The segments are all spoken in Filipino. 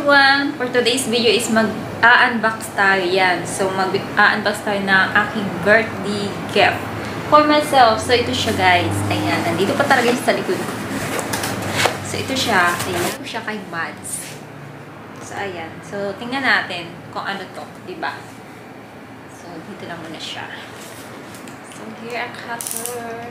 everyone! For today's video is mag-unbox tayo yan. So, mag-unbox tayo ng aking birthday gift for myself. So, ito siya guys. Ayan, nandito pa talaga yung sa likod. So, ito siya. Ayan, ito siya kay Mads. So, ayan. So, tingnan natin kung ano to. Diba? So, dito lang muna siya. So, here I cut her.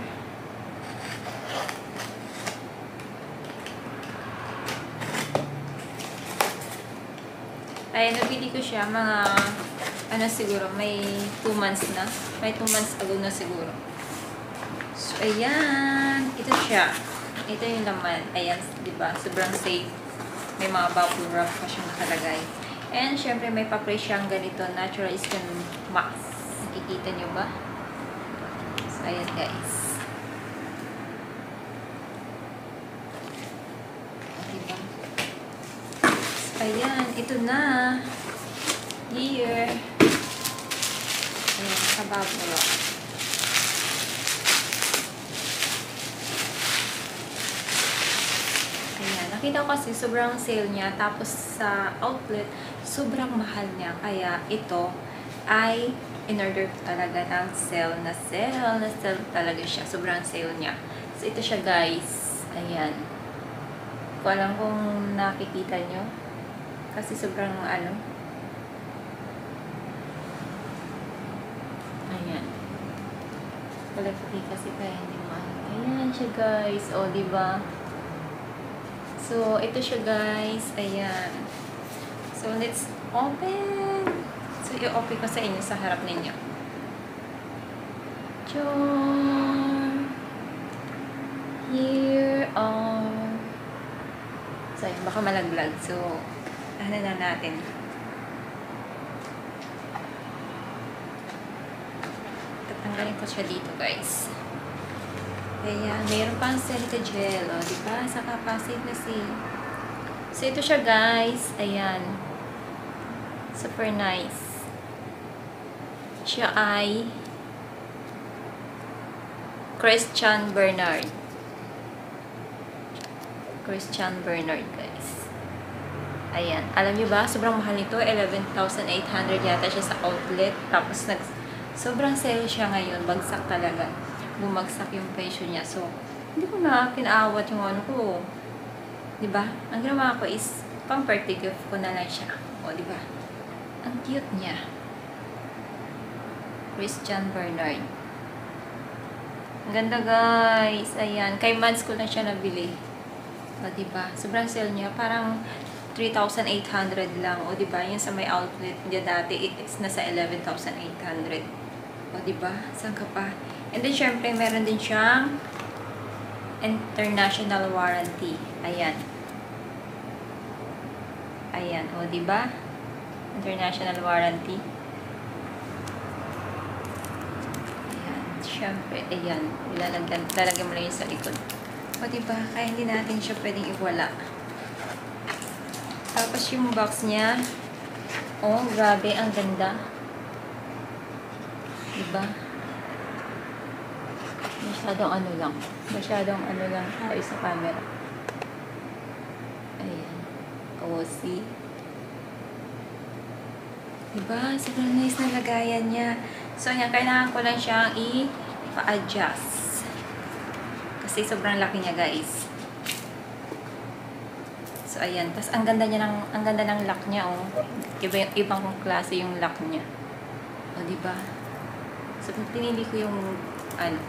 Ay, nabili ko siya mga, ano siguro, may 2 months na. May 2 months ago na siguro. So, ayan. Ito siya. Ito yung laman. Ayan, diba? Sobrang safe. May mga bubble wrap pa siyang nakalagay. And, syempre, may pa-spray siyang ganito. Natural skin mask. Nakikita nyo ba? So, ayan guys. Ayan, ito na. Here. Ayan, kababro. Ayan, nakita ko kasi sobrang sale niya. Tapos sa outlet, sobrang mahal niya. Kaya ito ay in-order ko talaga ng sale na sale. Na sale talaga siya. Sobrang sale niya. So, ito siya guys. Ayan. Hindi ko alam kung nakikita nyo. Kasi sobrang ano. Ayan. Wala puti kasi kaya hindi mo ano. Ayan siya guys. O, diba? So, ito siya guys. Ayan. So, let's open. So, i-open ko sa inyo sa harap ninyo. Chon! Here are... So, ayan. Baka malaglag. So, ano na natin. Tatanggalin ko siya dito, guys. Ayan, mayroon pang Silica gel, o, diba? Saka pa safe na si. So, ito siya, guys. Ayan. Super nice. Siya ay Christian Bernard. Christian Bernard, guys. Ayan. Alam nyo ba, sobrang mahal nito. 11,800 yata siya sa outlet. Tapos, sobrang sale siya ngayon. Bagsak talaga. Bumagsak yung presyo niya. So, hindi ko na kinaawat yung ano ko. Diba? Ang ginawa ko is, pang birthday gift ko na lang siya. O, diba? Ang cute niya. Christian Bernard. Ang ganda, guys. Ayan. Kay Mads ko lang siya nabili. O, diba? Sobrang sale niya. Parang 3,800 lang. O, diba? Yung sa may outlet niya dati, it's nasa 11,800. O, diba? Saan ka pa? And then, syempre, meron din siyang international warranty. Ayan. Ayan. O, diba? International warranty. Ayan. Syempre, ayan. Lalagyan mo lang yun sa likod. O, diba? Kaya hindi natin siya pwedeng iwala. Tapos yung box niya, oh, grabe, ang ganda. Diba? Masyadong ano lang. Masyadong ano lang tayo sa camera. Ayan. Oh, see? Diba? Sobrang nice na lagayan niya. So, ayan, kailangan ko lang siyang i-pa-adjust. Kasi sobrang laki niya, guys. So, ayan. Tapos, ang ganda ng lock niya, oh. Ibang klase yung lock niya. O, diba? So, pinili ko yung, ano.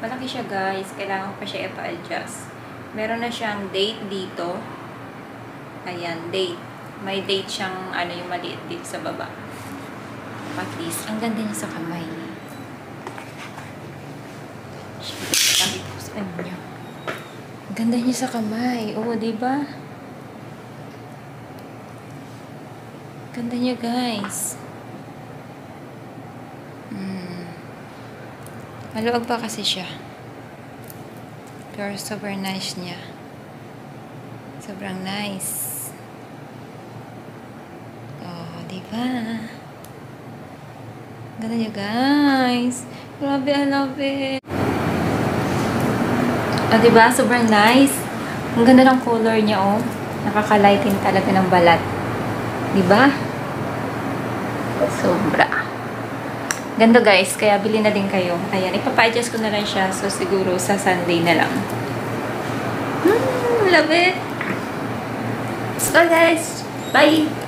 Malaki siya, guys. Kailangan pa siya ipa-adjust. Meron na siyang date dito. Ayan, date. May date siyang, ano, yung maliit dito sa baba. At least, ang ganda niya sa kamay. Sabi ko sa inyo. Ang ganda niya sa kamay. Oo, diba? Ganda niya, guys. Maluwag pa kasi siya. Pero sobrang nice niya. Sobrang nice. Oh, diba? Ganda niya, guys. Grabe, I love it. Ah, diba? Sobrang nice. Ang ganda ng color niya, oh. Nakakalighten talaga ng balat. Diba? Sobra. Ganda guys, kaya bili na din kayo. Ayan, ipapa-adjust ko na lang siya. So, siguro sa Sunday na lang. Love it! Let's go guys! Bye!